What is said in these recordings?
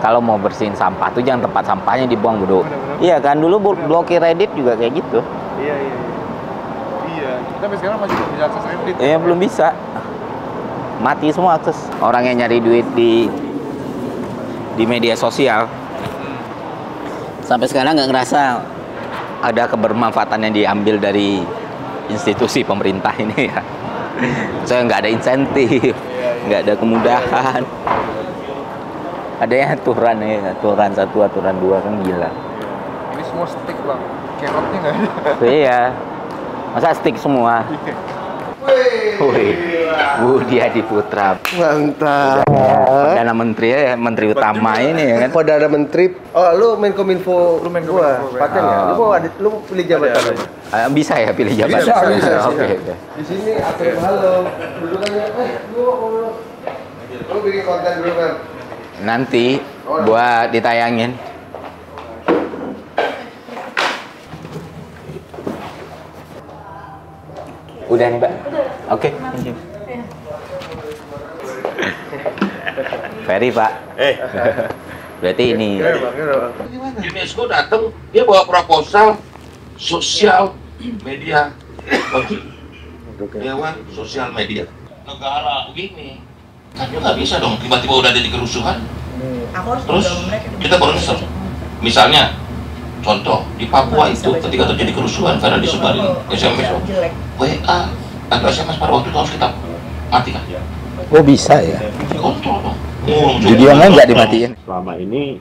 kalau mau bersihin sampah tuh jangan tempat sampahnya dibuang bodoh. Iya kan, dulu blokir Reddit juga kayak gitu. Iya. Iya, kita sampai sekarang masih belum bisa akses Reddit. Iya, belum bisa. Mati semua akses. Orang yang nyari duit di media sosial sampai sekarang nggak ngerasa ada kebermanfaatan yang diambil dari institusi pemerintah ini ya. Saya nggak ada insentif, nggak ada kemudahan. Ada yang aturan ya, aturan 1, aturan 2 kan gila. Ini semua stick bang, carrotnya nggak ada. Iya, masa stick semua. Wih, Budi Adiputra. Mantap. Perdana Menteri ya, Menteri Utama ini ya kan. Perdana Menteri. Oh, lu Menkominfo. Lu Menkominfo, gua. Paten ya? Lu pilih jabatan apa? Bisa ya pilih jabatan. Bisa. Oke. Di sini atur halo. Dudukannya lu bikin konten dulu kan. Nanti buat ditayangin. Udah nih, Mbak? Oke. Thank you. Ferry, Pak. Berarti ini. UNESCO datang, dia bawa proposal sosial media, dewan sosial media. Negara begini, kan dia nggak bisa dong tiba-tiba udah ada di kerusuhan. Terus kita baru nyesel. Misalnya, contoh di Papua itu ketika terjadi kerusuhan karena disebarin SMS, WA atau SMS pada waktu itu harus kita matikan. Oh bisa ya? Dikontrol dong. Jadi online nggak dimatiin? Selama ini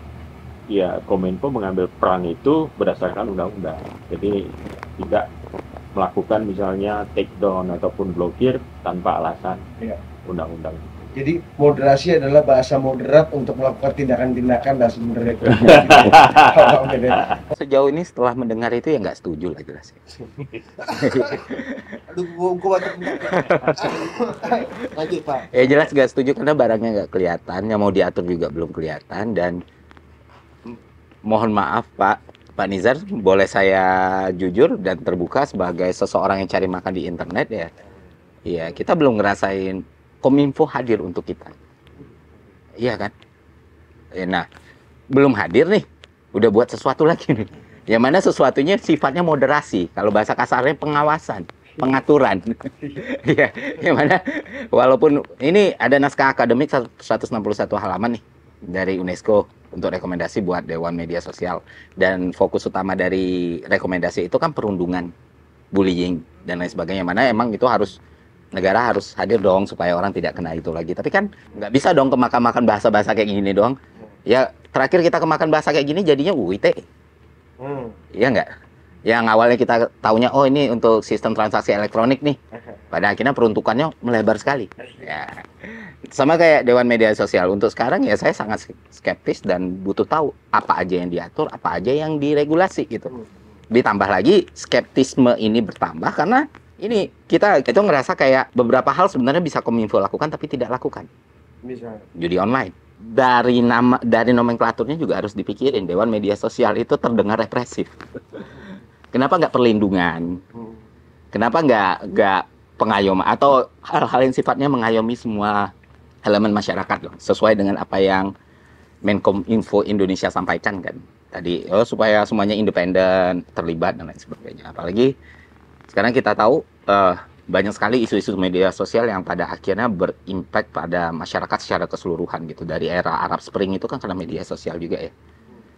ya Kominfo mengambil peran itu berdasarkan undang-undang. Jadi tidak melakukan misalnya take down ataupun blokir tanpa alasan undang-undang. Jadi moderasi adalah bahasa moderat untuk melakukan tindakan-tindakan dan sebenarnya. Sejauh ini setelah mendengar itu ya nggak setuju lah jelas. Aduh, gua batuk. Lanjut Pak. Ya jelas nggak setuju karena barangnya nggak kelihatan, yang mau diatur juga belum kelihatan dan mohon maaf Pak Nizar, boleh saya jujur dan terbuka sebagai seseorang yang cari makan di internet ya. Iya, kita belum ngerasain Kominfo hadir untuk kita. Iya kan? Nah, belum hadir nih, udah buat sesuatu lagi nih. Yang mana sesuatunya sifatnya moderasi. Kalau bahasa kasarnya pengawasan, pengaturan. Iya, yang mana walaupun ini ada naskah akademik 161 halaman nih dari UNESCO untuk rekomendasi buat Dewan Media Sosial. Dan fokus utama dari rekomendasi itu kan perundungan, bullying, dan lain sebagainya. Mana emang itu negara harus hadir dong supaya orang tidak kena itu lagi. Tapi kan nggak bisa dong kemakan bahasa-bahasa kayak gini doang. Ya terakhir kita kemakan bahasa kayak gini jadinya UIT. Iya nggak? Yang awalnya kita taunya oh ini untuk sistem transaksi elektronik nih. Pada akhirnya peruntukannya melebar sekali. Ya. Sama kayak Dewan Media Sosial. Untuk sekarang ya saya sangat skeptis dan butuh tahu apa aja yang diatur, apa aja yang diregulasi gitu. Ditambah lagi skeptisme ini bertambah karena ini kita itu ngerasa kayak beberapa hal sebenarnya bisa Kominfo lakukan tapi tidak lakukan. Bisa. Judi online. Dari nomenklaturnya juga harus dipikirin. Dewan Media Sosial itu terdengar represif. Kenapa nggak perlindungan? Kenapa nggak pengayoman atau hal-hal yang sifatnya mengayomi semua elemen masyarakat loh, sesuai dengan apa yang Menkominfo Indonesia sampaikan kan tadi, supaya semuanya independen, terlibat dan lain sebagainya. Apalagi sekarang kita tahu banyak sekali isu-isu media sosial yang pada akhirnya berimpact pada masyarakat secara keseluruhan gitu. Dari era Arab Spring itu kan karena media sosial juga ya.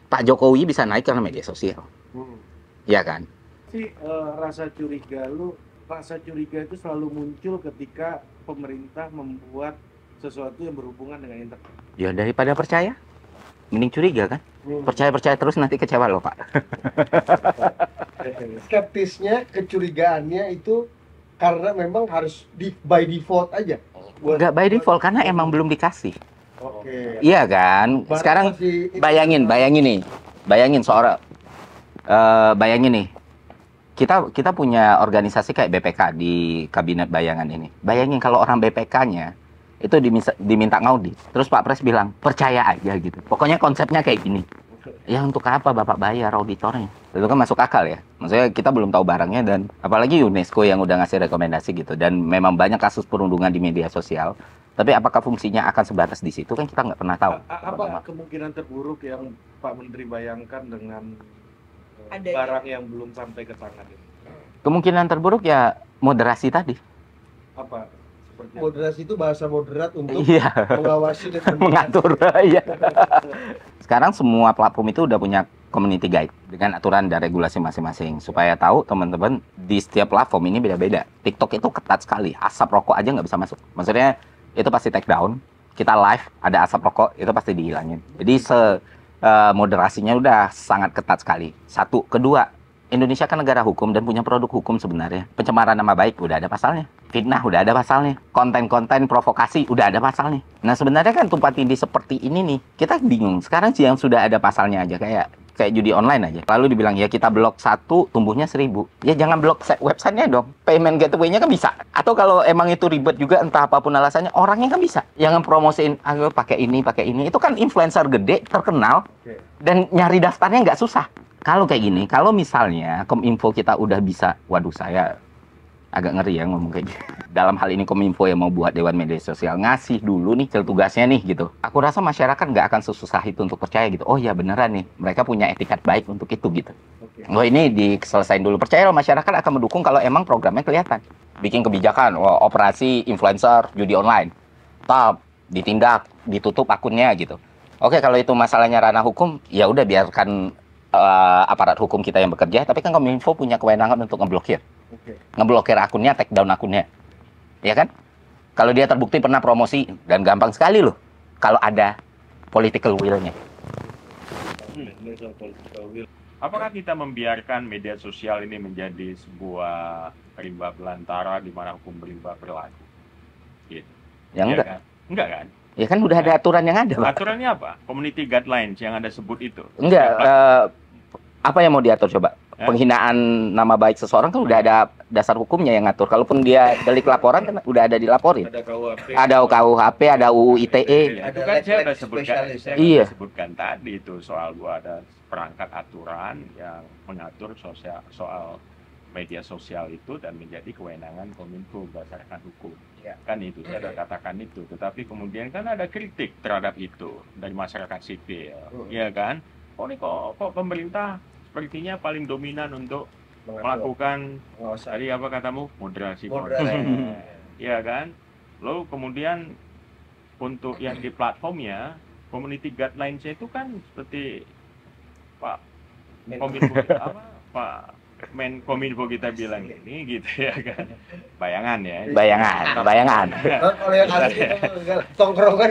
Pak Jokowi bisa naik karena media sosial. Ya kan? Rasa curiga itu selalu muncul ketika pemerintah membuat sesuatu yang berhubungan dengan internet. Ya daripada percaya, mending curiga kan? Percaya terus nanti kecewa loh Pak. Skeptisnya, kecurigaannya itu karena memang harus by default aja. Enggak by default karena emang belum dikasih. Oke. Iya kan? Sekarang bayangin nih. Bayangin nih. Kita punya organisasi kayak BPK di kabinet bayangan ini. Bayangin kalau orang BPK-nya itu diminta ngaudit. Terus Pak Pres bilang, percaya aja gitu. Pokoknya konsepnya kayak gini. Ya untuk apa Bapak bayar auditornya? itu kan masuk akal ya. Maksudnya kita belum tahu barangnya, dan apalagi UNESCO yang udah ngasih rekomendasi gitu, dan memang banyak kasus perundungan di media sosial. Tapi apakah fungsinya akan sebatas di situ kan kita nggak pernah tahu. Apa kemungkinan terburuk yang Pak Menteri bayangkan dengan Ada barang yang belum sampai ke tangan ini? Kemungkinan terburuk ya moderasi tadi. Apa? Seperti apa? Moderasi itu bahasa moderat untuk Iya. mengawasi dan Mengatur. Iya. Sekarang semua platform itu udah punya community guide dengan aturan dan regulasi masing-masing, supaya tahu teman-teman di setiap platform ini beda-beda. TikTok itu ketat sekali, asap rokok aja nggak bisa masuk. Maksudnya itu pasti take down. Kita live ada asap rokok itu pasti dihilangin. Jadi moderasinya udah sangat ketat sekali. Satu, kedua, Indonesia kan negara hukum dan punya produk hukum sebenarnya. Pencemaran nama baik udah ada pasalnya. Fitnah udah ada pasalnya. Konten-konten provokasi udah ada pasalnya. Nah sebenarnya kan tumpang tindih seperti ini nih, kita bingung. Sekarang sih yang sudah ada pasalnya aja kayak judi online aja. Lalu dibilang ya kita blok 1 tumbuhnya 1000. Ya jangan blok websitenya dong. Payment gateway-nya kan bisa. Atau kalau emang itu ribet juga entah apapun alasannya, orangnya kan bisa. Jangan promosiin pakai ini. Itu kan influencer gede, terkenal. Dan nyari daftarnya nggak susah. Kalau kayak gini, kalau misalnya Kominfo kita udah bisa, waduh saya agak ngeri ya ngomong kayak gitu. Dalam hal ini Kominfo yang mau buat Dewan Media Sosial, ngasih dulu nih tugasnya nih gitu. Aku rasa masyarakat nggak akan sesusah itu untuk percaya gitu. Oh ya beneran nih, mereka punya etikat baik untuk itu gitu. Oh ini diselesain dulu. Percaya masyarakat akan mendukung kalau emang programnya kelihatan. Bikin kebijakan, operasi influencer judi online. Top, ditindak, ditutup akunnya gitu. Oke kalau itu masalahnya ranah hukum, ya udah biarkan aparat hukum kita yang bekerja, tapi kan Kominfo punya kewenangan untuk ngeblokir. Ngeblokir akunnya, take down akunnya. Ya kan? Kalau dia terbukti pernah promosi, dan gampang sekali loh kalau ada political will-nya. Apakah kita membiarkan media sosial ini menjadi sebuah rimba belantara di mana hukum rimba berlaku? Gitu. Ya enggak. Kan? Enggak kan? Ya kan udah ada aturan yang ada, Pak. Aturannya apa? Community guidelines yang Anda sebut itu. Enggak, apa yang mau diatur coba? Penghinaan nama baik seseorang kan udah ada dasar hukumnya yang ngatur. Kalaupun dia delik laporan kan udah ada dilaporin. Ada KUHP. Ada KUHP, ada UU ITE. Ya, itu kan saya udah sebutkan, Iya. sebutkan tadi itu soal gua ada perangkat aturan yang mengatur soal media sosial itu dan menjadi kewenangan Kominfo berdasarkan hukum. Kan itu saya udah katakan itu. Tetapi kemudian kan ada kritik terhadap itu dari masyarakat sipil, ya kan? Oh ini kok pemerintah sepertinya paling dominan untuk melakukan tadi apa katamu moderasi. Ya kan? Lalu kemudian untuk yang di platformnya community guidelines-nya itu kan seperti Pak Kominfo apa Pak Kominfo kita bilang ini gitu ya kan. Bayangan ya. Bayangan. Kalau yang asli itu tongkrongan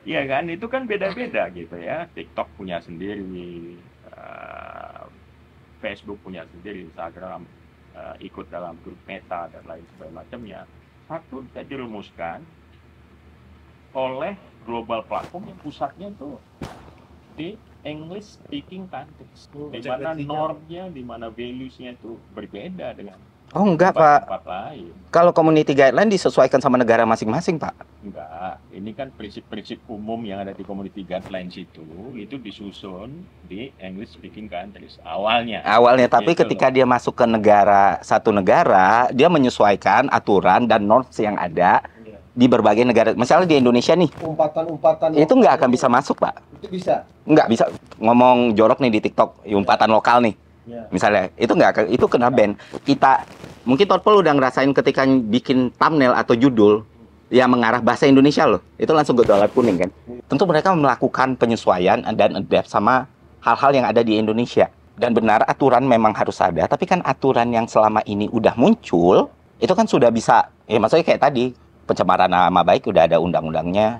Iya kan, itu kan beda-beda gitu ya. TikTok punya sendiri, Facebook punya sendiri, Instagram ikut dalam grup Meta dan lain sebagainya. Satu tidak dirumuskan oleh global platform yang pusatnya itu di English speaking countries, di mana normnya, di mana values-nya itu berbeda dengan Oh enggak Pak, tempat lain. kalau community guideline disesuaikan sama negara masing-masing Pak. Enggak, ini kan prinsip-prinsip umum yang ada di community guidelines itu disusun di English speaking countries awalnya. Tapi Gitu ketika loh. dia masuk ke satu negara, dia menyesuaikan aturan dan norms yang ada di berbagai negara. Misalnya di Indonesia nih, umpatan itu nggak akan bisa masuk Pak. Itu bisa. Nggak bisa ngomong jorok nih di TikTok, umpatan lokal nih. Misalnya, itu nggak akan, itu kena ban. Kita mungkin Torpel udah ngerasain ketika bikin thumbnail atau judul yang mengarah bahasa Indonesia loh, itu langsung $1 kuning kan. Tentu mereka melakukan penyesuaian dan adapt sama hal-hal yang ada di Indonesia. Dan benar aturan memang harus ada, tapi kan aturan yang selama ini udah muncul, itu kan sudah bisa, ya maksudnya kayak tadi, pencemaran nama baik udah ada undang-undangnya,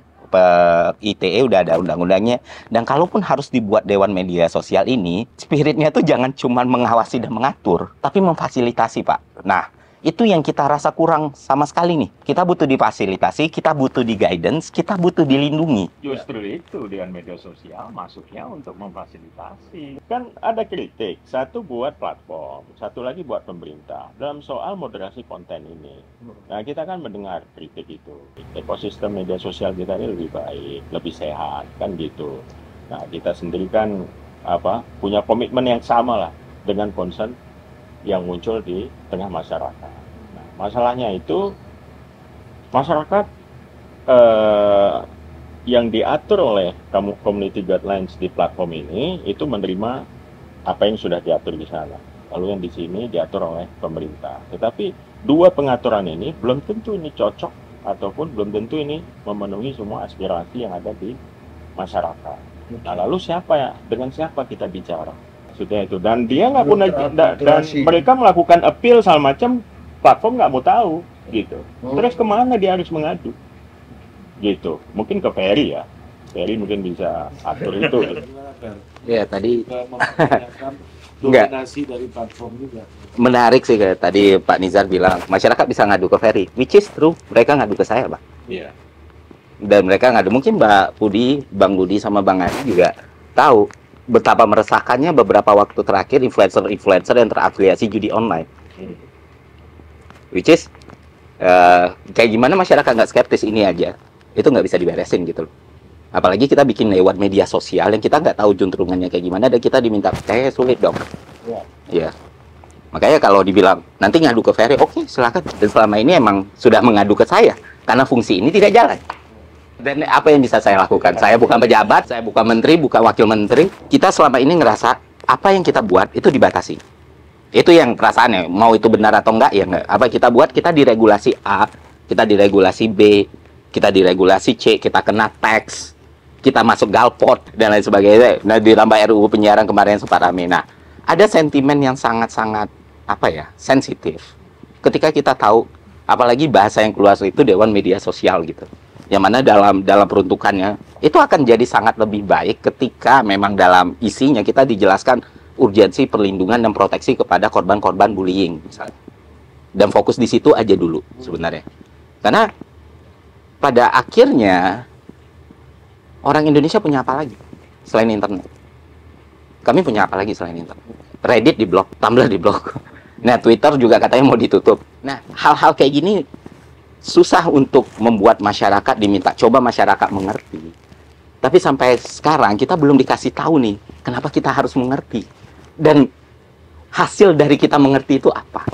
ITE udah ada undang-undangnya, dan kalaupun harus dibuat Dewan Media Sosial ini, spiritnya tuh jangan cuma mengawasi dan mengatur, tapi memfasilitasi Pak. Nah, itu yang kita rasa kurang sama sekali nih. Kita butuh difasilitasi, kita butuh di guidance, kita butuh dilindungi. Justru itu dengan media sosial masuknya untuk memfasilitasi. Kan ada kritik, satu buat platform, satu lagi buat pemerintah dalam soal moderasi konten ini. Nah kita kan mendengar kritik itu. Ekosistem media sosial kita ini lebih baik, lebih sehat, kan gitu. Nah, kita sendiri kan punya komitmen yang sama lah dengan concern yang muncul di tengah masyarakat. Nah, masalahnya itu masyarakat yang diatur oleh community guidelines di platform ini itu menerima apa yang sudah diatur di sana. Lalu yang di sini diatur oleh pemerintah. Tetapi dua pengaturan ini belum tentu ini cocok ataupun belum tentu ini memenuhi semua aspirasi yang ada di masyarakat. Nah, lalu dengan siapa kita bicara? Maksudnya itu, dan dia nggak punya, dan mereka melakukan appeal segala macam, platform nggak mau tahu gitu. Terus kemana dia harus mengadu? Gitu, mungkin ke Ferry ya. Ferry mungkin bisa atur itu. Gitu. Ya tadi dominasi dari platform juga. Menarik sih kayak tadi Pak Nizar bilang masyarakat bisa ngadu ke Ferry, which is true. Mereka ngadu ke saya, Pak. Iya. Dan mereka ngadu, mungkin Mbak Budi, Bang Budi sama Bang Adi juga tahu betapa meresahkannya beberapa waktu terakhir influencer yang terafiliasi judi online. Which is kayak gimana masyarakat nggak skeptis ini aja, itu nggak bisa diberesin gitu loh. Apalagi kita bikin lewat media sosial yang kita nggak tahu juntrungannya kayak gimana, dan kita diminta percaya, sulit dong. Ya. Makanya kalau dibilang nanti ngadu ke Ferry, oke, silakan. Dan selama ini emang sudah mengadu ke saya karena fungsi ini tidak jalan. Dan apa yang bisa saya lakukan? Saya bukan pejabat, saya bukan menteri, bukan wakil menteri. Kita selama ini ngerasa apa yang kita buat itu dibatasi. Itu yang perasaannya. Mau itu benar atau enggak ya enggak. Apa kita buat, kita diregulasi A, kita diregulasi B, kita diregulasi C, kita kena tax, kita masuk galpot dan lain sebagainya. Nah, ditambah RUU penyiaran kemarin sempat rame. Nah, ada sentimen yang sangat-sangat sensitif. Ketika kita tahu, apalagi bahasa yang keluar itu Dewan Media Sosial gitu. Yang mana dalam peruntukannya itu akan jadi sangat lebih baik ketika memang dalam isinya kita dijelaskan urgensi perlindungan dan proteksi kepada korban-korban bullying misalnya. Dan fokus di situ aja dulu sebenarnya. Karena pada akhirnya orang Indonesia punya apa lagi selain internet? Kami punya apa lagi selain internet? Reddit diblok, Tumblr diblok. Nah, Twitter juga katanya mau ditutup. Nah, hal-hal kayak gini susah untuk membuat masyarakat diminta coba masyarakat mengerti. Tapi sampai sekarang kita belum dikasih tahu nih kenapa kita harus mengerti dan hasil dari kita mengerti itu apa.